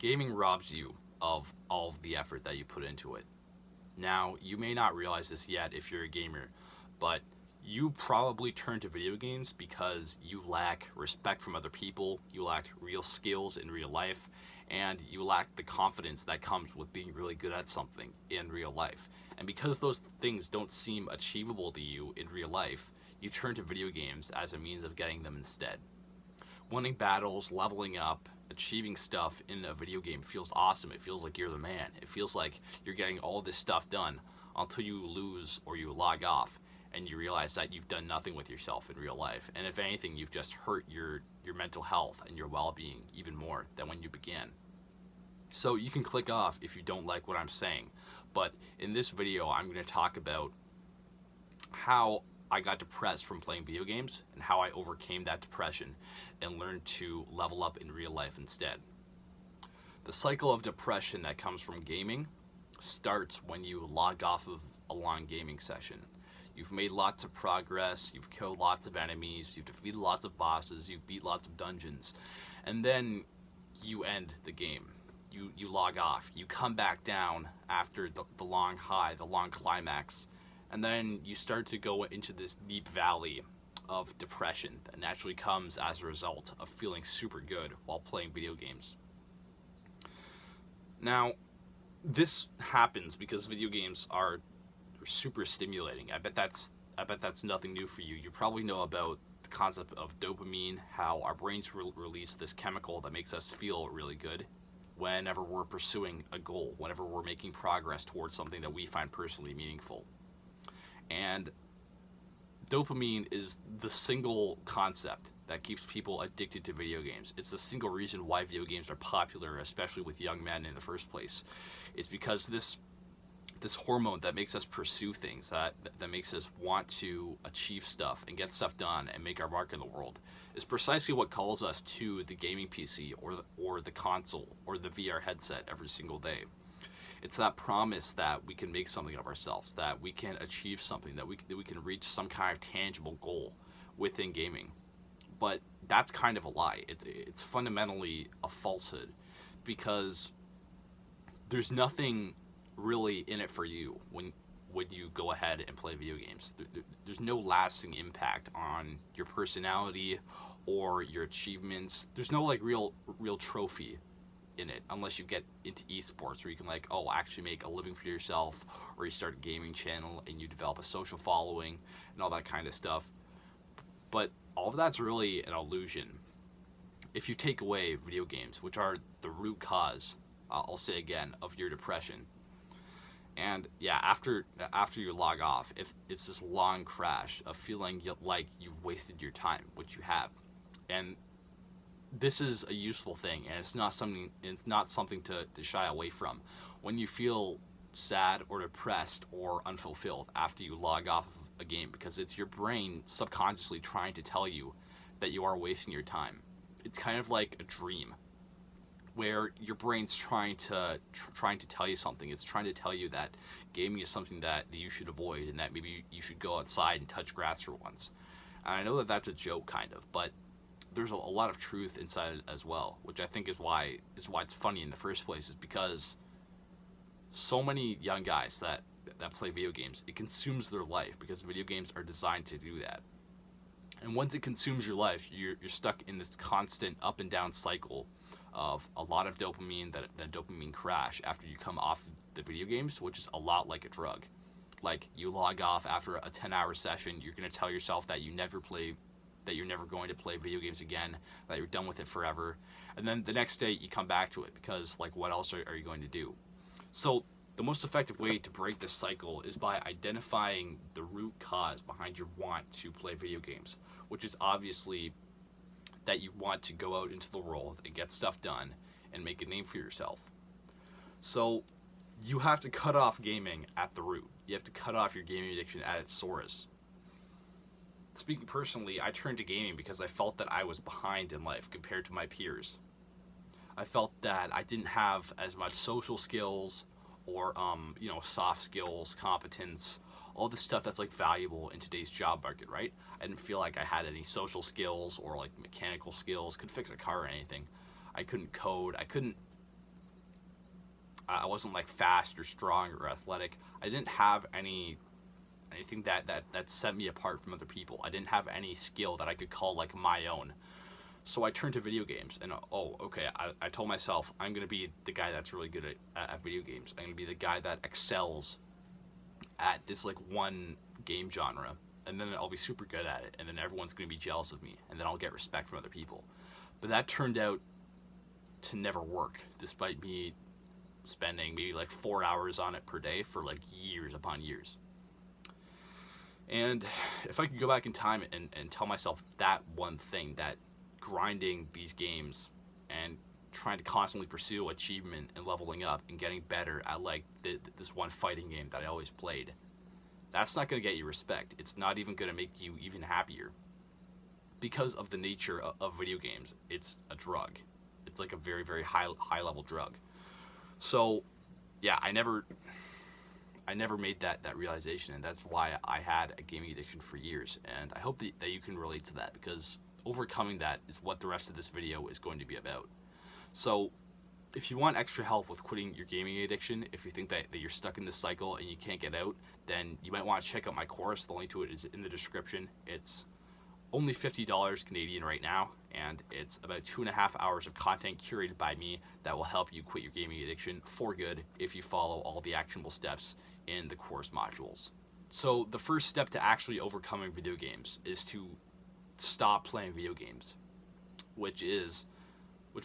Gaming robs you of all of the effort that you put into it. Now, you may not realize this yet if you're a gamer, but you probably turn to video games because you lack respect from other people, you lack real skills in real life, and you lack the confidence that comes with being really good at something in real life. And because those things don't seem achievable to you in real life, you turn to video games as a means of getting them instead. Winning battles, leveling up, achieving stuff in a video game feels awesome. It feels like you're the man. It feels like you're getting all this stuff done until you lose or you log off and you realize that you've done nothing with yourself in real life. And if anything, you've just hurt your mental health and your well-being even more than when you began. So you can click off if you don't like what I'm saying. But in this video, I'm going to talk about how I got depressed from playing video games and how I overcame that depression and learned to level up in real life instead. The cycle of depression that comes from gaming starts when you log off of a long gaming session. You've made lots of progress, you've killed lots of enemies, you've defeated lots of bosses, you've beat lots of dungeons, and then you end the game. You log off. You come back down after the long high, the long climax, and then you start to go into this deep valley of depression that naturally comes as a result of feeling super good while playing video games. Now, this happens because video games are super stimulating. I bet that's nothing new for you. You probably know about the concept of dopamine, how our brains release this chemical that makes us feel really good whenever we're pursuing a goal, whenever we're making progress towards something that we find personally meaningful. And dopamine is the single concept that keeps people addicted to video games. It's the single reason why video games are popular, especially with young men in the first place. It's because this hormone that makes us pursue things, that makes us want to achieve stuff and get stuff done and make our mark in the world, is precisely what calls us to the gaming PC or the console or the VR headset every single day. It's that promise that we can make something of ourselves, that we can achieve something, that we can reach some kind of tangible goal within gaming. But that's kind of a lie. It's fundamentally a falsehood, because there's nothing really in it for you when you go ahead and play video games. There's no lasting impact on your personality or your achievements. There's no real trophy in it, unless you get into esports, where you can actually make a living for yourself, or you start a gaming channel and you develop a social following and all that kind of stuff. But all of that's really an illusion if you take away video games, which are the root cause, I'll say again, of your depression. And yeah, after you log off, if it's this long crash of feeling like you've wasted your time, which you have. And this is a useful thing, and it's not something to shy away from. When you feel sad or depressed or unfulfilled after you log off of a game, because it's your brain subconsciously trying to tell you that you are wasting your time. It's kind of like a dream, where your brain's trying to tell you something. It's trying to tell you that gaming is something that you should avoid, and that maybe you should go outside and touch grass for once. And I know that that's a joke, kind of, but there's a lot of truth inside it as well, which I think is why it's funny in the first place, is because so many young guys that play video games, it consumes their life, because video games are designed to do that. And once it consumes your life, you're stuck in this constant up and down cycle of a lot of dopamine, that dopamine crash after you come off the video games, which is a lot like a drug. Like, you log off after a 10-hour session, you're going to tell yourself that you're never going to play video games again, that you're done with it forever, and then the next day you come back to it, because what else are you going to do? So the most effective way to break this cycle is by identifying the root cause behind your want to play video games, which is obviously that you want to go out into the world and get stuff done and make a name for yourself. So you have to cut off gaming at the root. You have to cut off your gaming addiction at its source. Speaking personally, I turned to gaming because I felt that I was behind in life compared to my peers. I felt that I didn't have as much social skills or soft skills, competence, all the stuff that's valuable in today's job market, right? I didn't feel like I had any social skills or mechanical skills, couldn't fix a car or anything. I couldn't code. I couldn't I wasn't like fast or strong or athletic. I didn't have anything that set me apart from other people. I didn't have any skill that I could call like my own. So I turned to video games, and I told myself, I'm going to be the guy that's really good at video games. I'm going to be the guy that excels at this like one game genre, and then I'll be super good at it, and then everyone's going to be jealous of me, and then I'll get respect from other people. But that turned out to never work, despite me spending maybe like 4 hours on it per day for like years upon years. And if I could go back in time and tell myself that one thing, that grinding these games and trying to constantly pursue achievement and leveling up and getting better at like this one fighting game that I always played, that's not going to get you respect. It's not even going to make you even happier. Because of the nature of video games, it's a drug. It's like a very, very high level drug. So yeah, I never made that realization, and that's why I had a gaming addiction for years. And I hope that you can relate to that, because overcoming that is what the rest of this video is going to be about. So if you want extra help with quitting your gaming addiction, if you think that you're stuck in this cycle and you can't get out, then you might want to check out my course. The link to it is in the description. It's only $50 Canadian right now, and it's about 2.5 hours of content curated by me that will help you quit your gaming addiction for good if you follow all the actionable steps in the course modules. So the first step to actually overcoming video games is to stop playing video games, which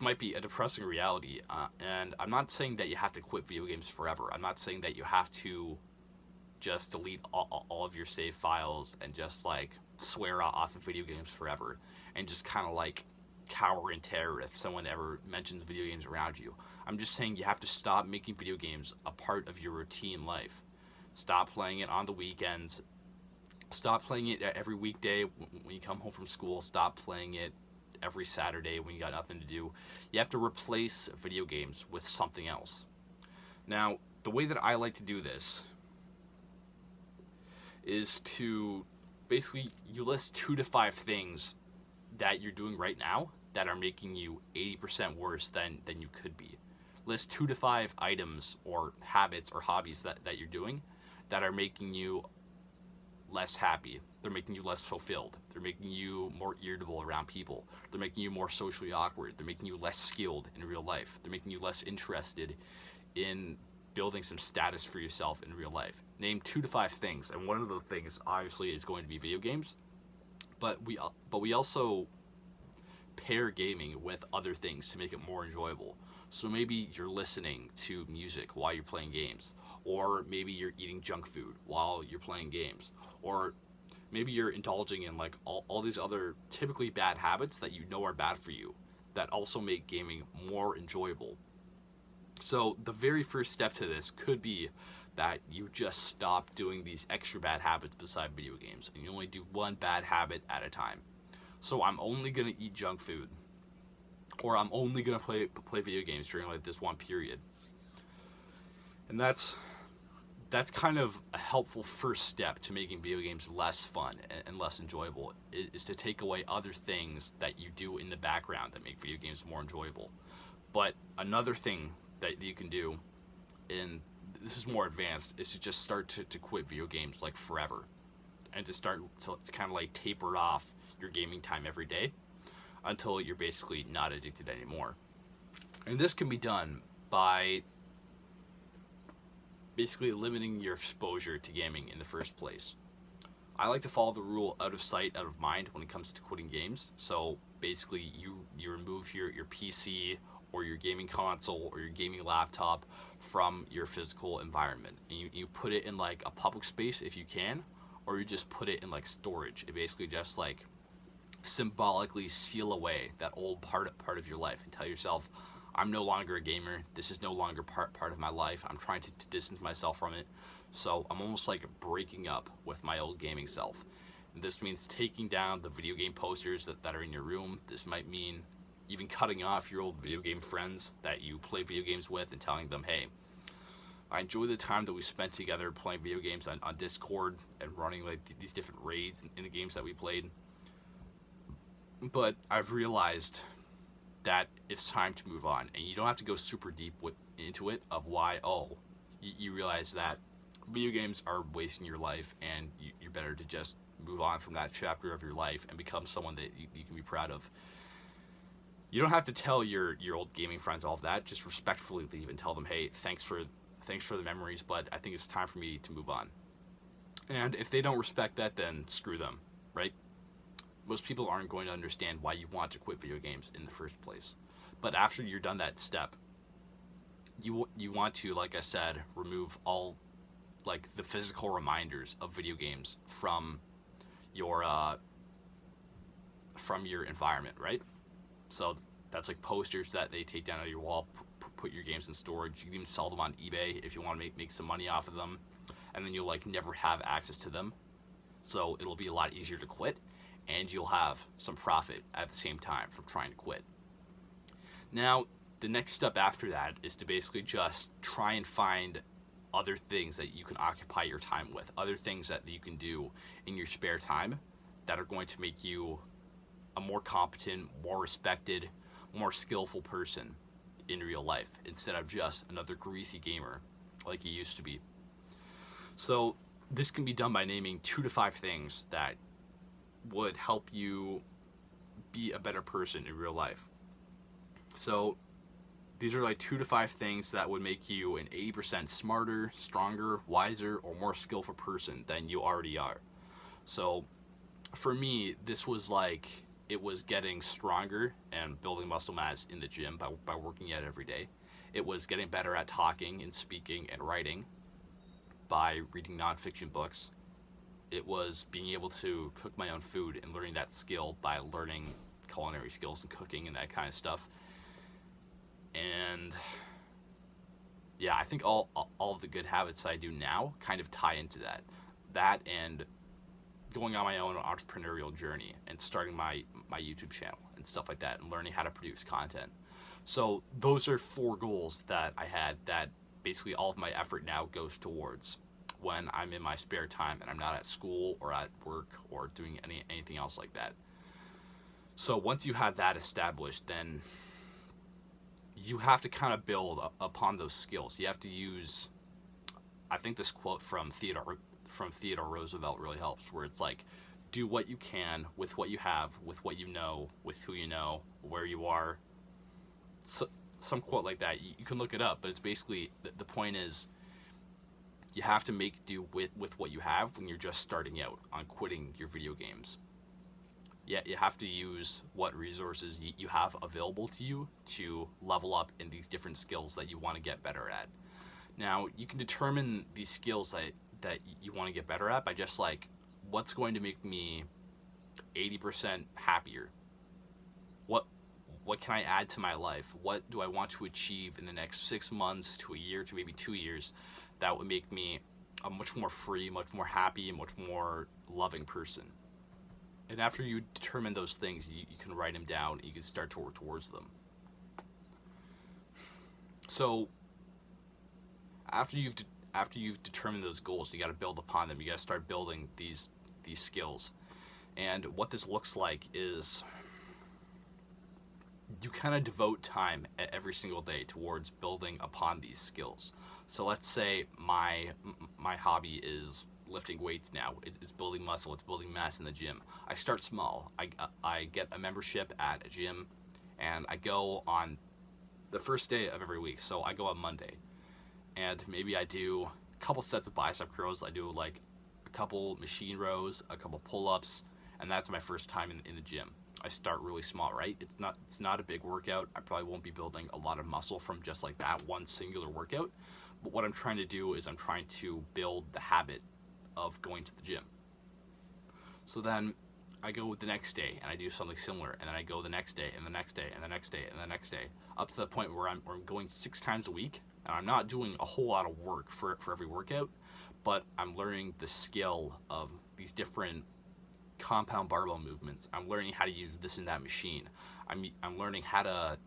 might be a depressing reality. And I'm not saying that you have to quit video games forever. I'm not saying that you have to just delete all of your save files and just like swear off of video games forever and just kind of like cower in terror if someone ever mentions video games around you. I'm just saying you have to stop making video games a part of your routine life. Stop playing it on the weekends. Stop playing it every weekday when you come home from school. Stop playing it every Saturday when you got nothing to do. You have to replace video games with something else. Now, the way that I like to do this is to basically, you list 2 to 5 things that you're doing right now that are making you 80% worse than you could be. List 2 to 5 items or habits or hobbies that you're doing that are making you less happy. They're making you less fulfilled. They're making you more irritable around people. They're making you more socially awkward. They're making you less skilled in real life. They're making you less interested in building some status for yourself in real life. Name 2 to 5 things, and one of the things obviously is going to be video games, but we also pair gaming with other things to make it more enjoyable. So maybe you're listening to music while you're playing games, or maybe you're eating junk food while you're playing games, or maybe you're indulging in like all these other typically bad habits that you know are bad for you that also make gaming more enjoyable. So the very first step to this could be that you just stop doing these extra bad habits beside video games, and you only do one bad habit at a time. So I'm only gonna eat junk food, or I'm only gonna play video games during like this one period. And that's kind of a helpful first step to making video games less fun and less enjoyable, is to take away other things that you do in the background that make video games more enjoyable. But another thing that you can do, and this is more advanced, is to just start to quit video games like forever, and to start to kind of like taper off your gaming time every day until you're basically not addicted anymore. And this can be done by basically limiting your exposure to gaming in the first place. I like to follow the rule out of sight, out of mind when it comes to quitting games. So basically you remove your PC or your gaming console or your gaming laptop from your physical environment. And you put it in like a public space if you can, or you just put it in like storage. It basically just like symbolically seal away that old part of your life and tell yourself, I'm no longer a gamer. This is no longer part of my life. I'm trying to distance myself from it. So I'm almost like breaking up with my old gaming self. And this means taking down the video game posters that are in your room. This might mean even cutting off your old video game friends that you play video games with and telling them, hey, I enjoy the time that we spent together playing video games on Discord and running like these different raids in the games that we played. But I've realized that it's time to move on. And you don't have to go super deep into it of why, you realize that video games are wasting your life, and you're better to just move on from that chapter of your life and become someone that you can be proud of. You don't have to tell your old gaming friends all of that. Just respectfully leave and tell them, hey, thanks for the memories, but I think it's time for me to move on. And if they don't respect that, then screw them, right? Most people aren't going to understand why you want to quit video games in the first place. But after you're done that step, you want to, like I said, remove all like the physical reminders of video games from your environment, right? So that's like posters that they take down on your wall, put your games in storage. You can even sell them on eBay if you want to make some money off of them, and then you'll like never have access to them. So it'll be a lot easier to quit, and you'll have some profit at the same time from trying to quit. Now, the next step after that is to basically just try and find other things that you can occupy your time with, other things that you can do in your spare time that are going to make you a more competent, more respected, more skillful person in real life, instead of just another greasy gamer like you used to be. So this can be done by naming 2 to 5 things that would help you be a better person in real life. So these are like 2 to 5 things that would make you an 80% smarter, stronger, wiser, or more skillful person than you already are. So for me, this was like, it was getting stronger and building muscle mass in the gym by working out every day. It was getting better at talking and speaking and writing by reading nonfiction books. It was being able to cook my own food and learning that skill by learning culinary skills and cooking and that kind of stuff. And yeah, I think all of the good habits I do now kind of tie into that and going on my own entrepreneurial journey and starting my YouTube channel and stuff like that, and learning how to produce content. So those are 4 goals that I had that basically all of my effort now goes towards when I'm in my spare time and I'm not at school or at work or doing anything else like that. So once you have that established, then you have to kind of build upon those skills. You have to use, I think this quote from Theodore Roosevelt really helps, where it's like, do what you can with what you have, with what you know, with who you know, where you are. So, some quote like that. You can look it up, but it's basically, the point is, you have to make do with what you have when you're just starting out on quitting your video games. Yeah, you have to use what resources you have available to you to level up in these different skills that you want to get better at. Now, you can determine these skills that you want to get better at by just like, what's going to make me 80% happier? What can I add to my life? What do I want to achieve in the next 6 months to a year to maybe 2 years that would make me a much more free, much more happy, and much more loving person? And after you determine those things, you can write them down and you can start to work towards them. So after you've determined those goals, you got to build upon them. You got to start building these skills. And what this looks like is you kind of devote time every single day towards building upon these skills. So let's say my hobby is lifting weights now. It's building muscle. It's building mass in the gym. I start small. I get a membership at a gym, and I go on the first day of every week. So I go on Monday, and maybe I do a couple sets of bicep curls. I do like a couple machine rows, a couple pull-ups, and that's my first time in the gym. I start really small, right? It's not a big workout. I probably won't be building a lot of muscle from just like that one singular workout. But what I'm trying to do is I'm trying to build the habit of going to the gym. So then I go the next day and I do something similar, and then I go the next day and the next day and the next day and the next day, up to the point where I'm going 6 times a week, and I'm not doing a whole lot of work for every workout, but I'm learning the skill of these different compound barbell movements. I'm learning how to use this and that machine. I'm learning how to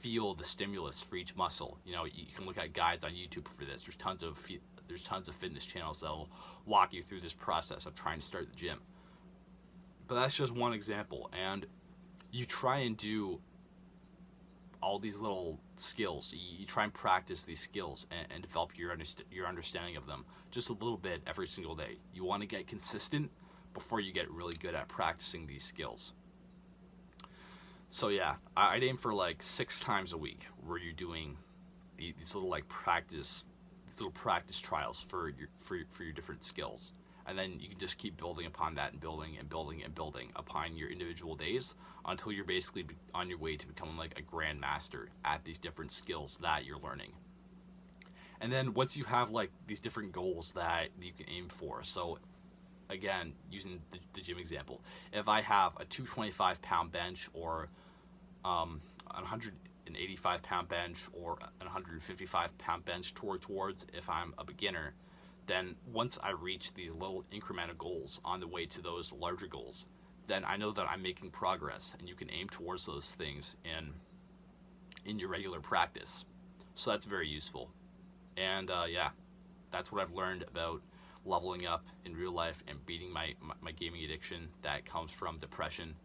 feel the stimulus for each muscle. You know, you can look at guides on YouTube for this. There's tons of fitness channels that'll walk you through this process of trying to start the gym. But that's just one example, and you try and do all these little skills. You try and practice these skills and develop your understanding of them just a little bit every single day. You want to get consistent before you get really good at practicing these skills. So yeah, I'd aim for like 6 times a week where you're doing these little like practice trials for your different skills, and then you can just keep building upon that and building upon your individual days until you're basically on your way to becoming like a grandmaster at these different skills that you're learning. And then once you have like these different goals that you can aim for, so again, using the gym example, if I have a 225-pound bench or 185-pound bench or an 155-pound bench towards if I'm a beginner, then once I reach these little incremental goals on the way to those larger goals, then I know that I'm making progress, and you can aim towards those things in your regular practice. So that's very useful. And yeah, that's what I've learned about leveling up in real life and beating my gaming addiction that comes from depression.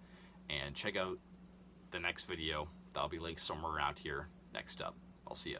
And check out the next video. That'll be linked somewhere around here next up. I'll see ya.